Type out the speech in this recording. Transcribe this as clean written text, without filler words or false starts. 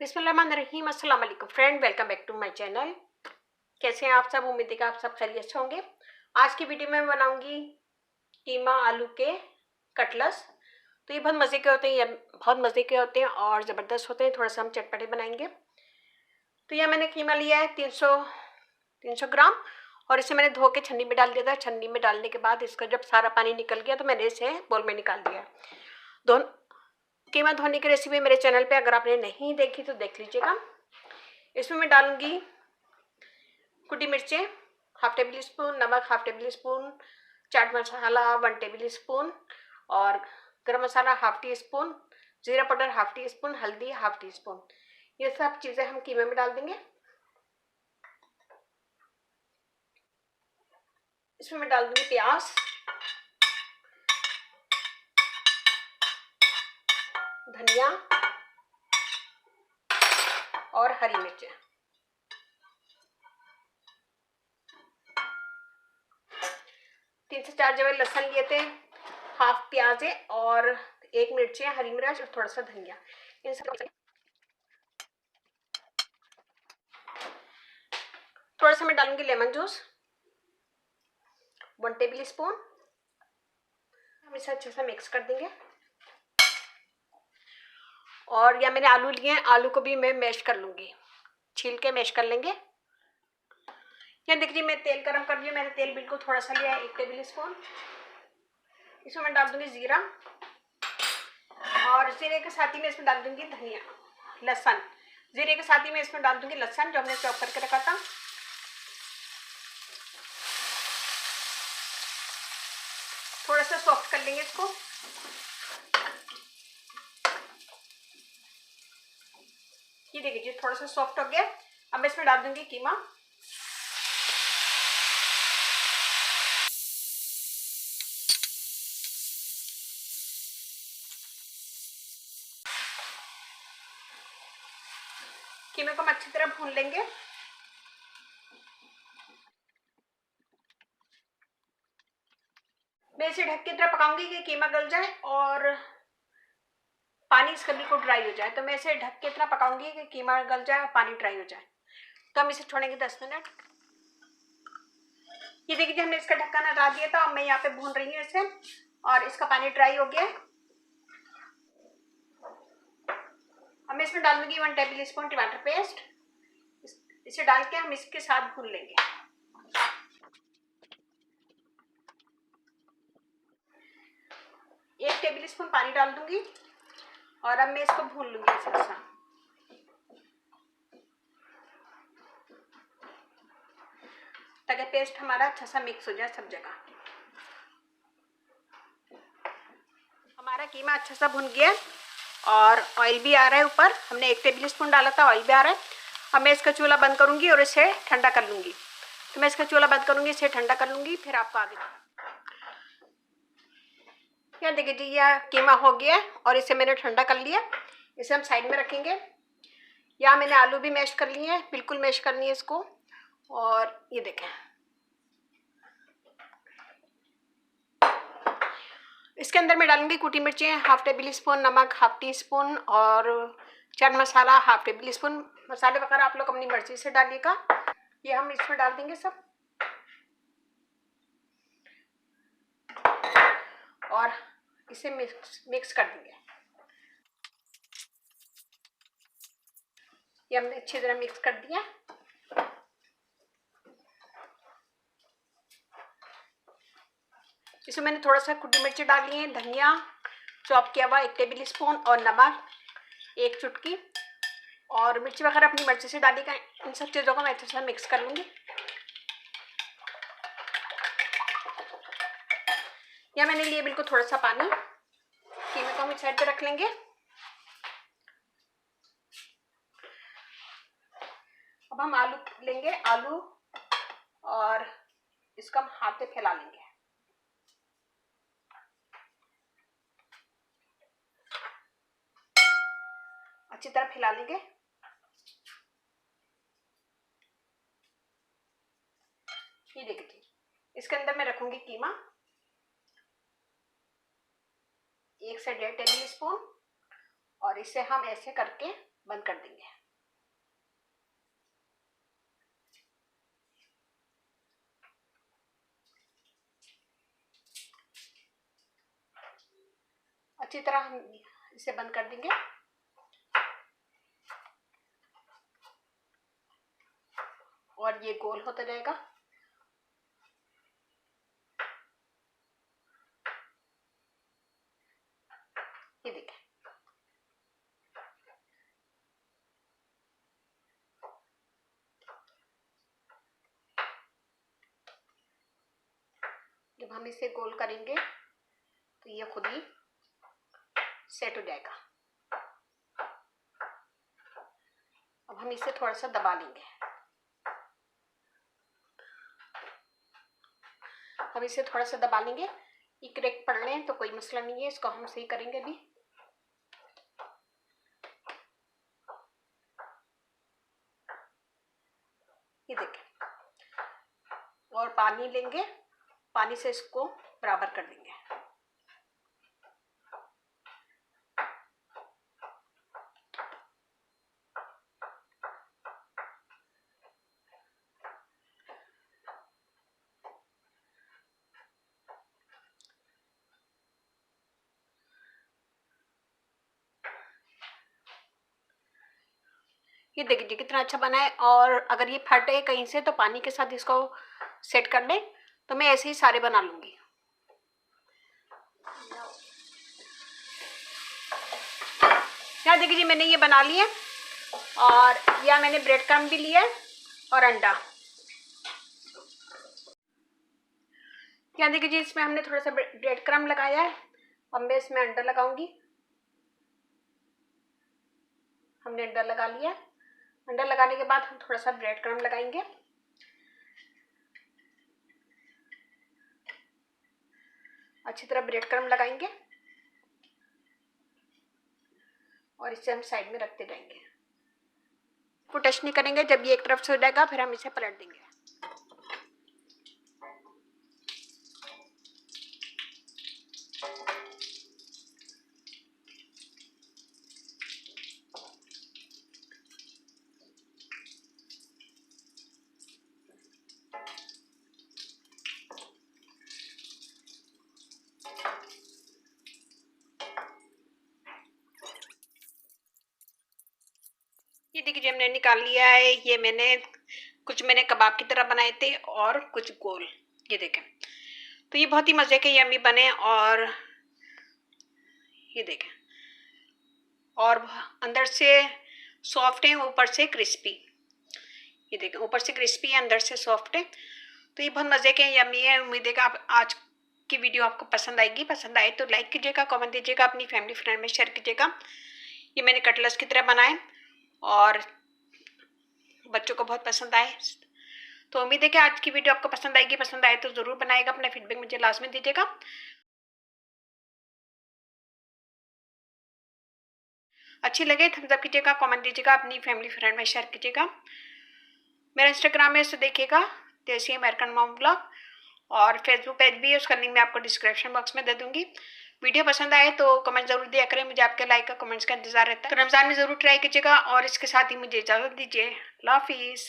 बिस्मिल्लाहिर्रहमानिर्रहीम। अस्सलाम वालेकुम friend, welcome back to my channel. कैसे हैं आप सब? उम्मीद है कि आप सब खैरियत से होंगे। आज की वीडियो में मैं बनाऊंगी कीमा आलू के कटलेट्स। तो ये बहुत मज़े के होते हैं, ये बहुत मज़े के होते हैं और ज़बरदस्त होते हैं। थोड़ा सा हम चटपटे बनाएंगे। तो यह मैंने कीमा लिया है 300 ग्राम और इसे मैंने धो के छन्नी में डाल दिया था। छन्नी में डालने के बाद इसका जब सारा पानी निकल गया तो मैंने इसे बोल में निकाल दिया। कीमा धोने की रेसिपी मेरे चैनल पे अगर आपने नहीं देखी तो देख लीजिएगा। इसमें मैं डालूंगी कुटी मिर्चें हाफ टेबल स्पून, नमक half table spoon, chaat masala 1 table spoon और गरम मसाला हाफ टी स्पून, जीरा पाउडर हाफ टी स्पून, हल्दी हाफ टी स्पून। ये सब चीज़ें हम कीमे में डाल देंगे। इसमें मैं डाल दूंगी प्याज, धनिया और हरी मिर्चें। 3 से 4 जवे लहसुन लिए थे, हाफ प्याज है और 1 मिर्ची, हरी मिर्च और थोड़ा सा धनिया। इन सब थोड़ा सा मैं डालूंगी लेमन जूस 1 टेबल स्पून। हम इसे अच्छे से मिक्स कर देंगे। और या मैंने आलू लिए हैं, आलू को भी मैं मैश कर लूंगी, छील के मैश कर लेंगे। यहाँ देखिए मैं तेल गरम कर दिया। मैंने तेल बिल्कुल थोड़ा सा लिया है, 1 टेबल स्पून। इसमें मैं डाल दूंगी जीरा और जीरे के साथ ही मैं इसमें डाल दूंगी धनिया, लहसुन। जीरे के साथ ही मैं इसमें डाल दूंगी लहसुन जो हमने चॉप करके रखा था। थोड़ा सा सॉफ्ट कर लेंगे इसको। ये देखिए थोड़ा सा सॉफ्ट हो गया। अब मैं इसमें डाल दूंगी कीमा। कीमे को हम अच्छी तरह भून लेंगे। मैं इसे ढक के तरह पकाऊंगी कि कीमा गल जाए और पानी इसका बिल्कुल ड्राई हो जाए। तो मैं इसे ढक के इतना पकाऊंगी कि कीमा गल जाए और पानी ड्राई हो जाए। तो हम इसे छोड़ेंगे 10 मिनट। ये देखिए हमने इसका ढक्कन हटा दिया था। अब मैं यहाँ पे भून रही हूँ इसे और इसका पानी ड्राई हो गया। अब मैं इसमें डाल दूंगी 1 टेबल स्पून टमाटर पेस्ट। इसे डाल के हम इसके साथ भून लेंगे। एक टेबल स्पून पानी डाल दूंगी और अब मैं इसको भून लूंगी अच्छा सा, ताकि पेस्ट हमारा अच्छा सा मिक्स हो जाए सब जगह। हमारा कीमा अच्छा सा भुन गया और ऑयल भी आ रहा है ऊपर। हमने 1 टेबल स्पून डाला था, ऑयल भी आ रहा है। अब मैं इसका चूल्हा बंद करूंगी और इसे ठंडा कर लूंगी। तो मैं इसका चूल्हा बंद करूंगी, इसे ठंडा कर लूंगी, फिर आपको आगे यहाँ देखिए जी यह कीमा हो गया और इसे मैंने ठंडा कर लिया। इसे हम साइड में रखेंगे। यहाँ मैंने आलू भी मैश कर लिए हैं, बिल्कुल मैश करनी है इसको। और ये देखें इसके अंदर मैं डालूंगी कुटी मिर्ची हाफ टेबल स्पून, नमक हाफ टी स्पून और chaat masala half table spoon. मसाले वगैरह आप लोग अपनी मर्जी से डालिएगा। ये हम इसमें डाल देंगे सब और इसे मिक्स कर देंगे। ये हमने अच्छी तरह मिक्स कर दिया। इसमें मैंने थोड़ा सा कुटी मिर्ची डाली है, धनिया चॉप किया हुआ 1 टेबल स्पून और नमक 1 चुटकी और मिर्ची वगैरह अपनी मर्जी से डालिएगा। इन सब चीज़ों को मैं अच्छे से मिक्स कर लूँगी। या मैंने लिए बिल्कुल थोड़ा सा पानी। कीमे को हम साइड पे रख लेंगे। अब हम आलू लेंगे, आलू और इसको हम हाथ से फैला लेंगे। अच्छी तरह फैला लेंगे। ये देखिए इसके अंदर मैं रखूंगी कीमा 1 से 1.5 टेबल स्पून और इसे हम ऐसे करके बंद कर देंगे। अच्छी तरह हम इसे बंद कर देंगे। और ये गोल होता जाएगा। ये देखें, जब हम इसे गोल करेंगे तो ये खुद ही सेट हो जाएगा। अब हम इसे थोड़ा सा दबा लेंगे। अब इसे थोड़ा सा दबा लेंगे। ये क्रैक पड़ लें तो कोई मसला नहीं है, इसको हम सही करेंगे अभी। ये देखें, और पानी लेंगे, पानी से इसको बराबर कर देंगे। ये देखिए कितना अच्छा बना है। और अगर ये फटे कहीं से तो पानी के साथ इसको सेट कर लें। तो मैं ऐसे ही सारे बना लूँगी। यहाँ देखिए जी, मैंने ये बना लिए। और या मैंने ब्रेड क्रम्ब भी लिया और अंडा। यहाँ देखिए जी, इसमें हमने थोड़ा सा ब्रेड क्रम्ब लगाया है। अब मैं इसमें अंडा लगाऊंगी। हमने अंडा लगा लिया। अंडा लगाने के बाद हम थोड़ा सा ब्रेड क्रम्ब लगाएंगे। अच्छी तरह ब्रेड क्रम्ब लगाएंगे और इसे हम साइड में रखते जाएंगे। को टच नहीं करेंगे। जब ये एक तरफ से हो जाएगा फिर हम इसे पलट देंगे। ये देखिए हमने निकाल लिया है। ये मैंने कबाब की तरह बनाए थे और कुछ गोल। ये देखें, तो ये बहुत ही मज़े के यम्मी बने। और ये देखें, और अंदर से सॉफ्ट है, ऊपर से क्रिस्पी। ये देखें, ऊपर से क्रिस्पी है, अंदर से सॉफ्ट है। तो ये बहुत मज़े के यम्मी है। उम्मीद है कि आप आज की वीडियो आपको पसंद आएगी। पसंद आए तो लाइक कीजिएगा, कमेंट दीजिएगा, अपनी फैमिली फ्रेंड में शेयर कीजिएगा। ये मैंने कटलेट्स की तरह बनाए और बच्चों को बहुत पसंद आए। तो उम्मीद है कि आज की वीडियो आपको पसंद आएगी। पसंद आए तो ज़रूर बनाएगा। अपना फीडबैक मुझे लाजमी दीजिएगा। अच्छी लगे थम्स अप कीजिएगा, कमेंट दीजिएगा, अपनी फैमिली फ्रेंड में शेयर कीजिएगा। मेरा इंस्टाग्राम है, उसे देखिएगा, देसी अमेरिकन मॉम ब्लॉग। और फेसबुक पेज भी है, उसका लिंक मैं आपको डिस्क्रिप्शन बॉक्स में दे दूँगी। वीडियो पसंद आए तो कमेंट ज़रूर दिया करें। मुझे आपके लाइक का, कमेंट्स का इंतजार रहता है। तो रमज़ान में ज़रूर ट्राई कीजिएगा। और इसके साथ ही मुझे इजाज़त दीजिए। अल्लाह हाफिज़।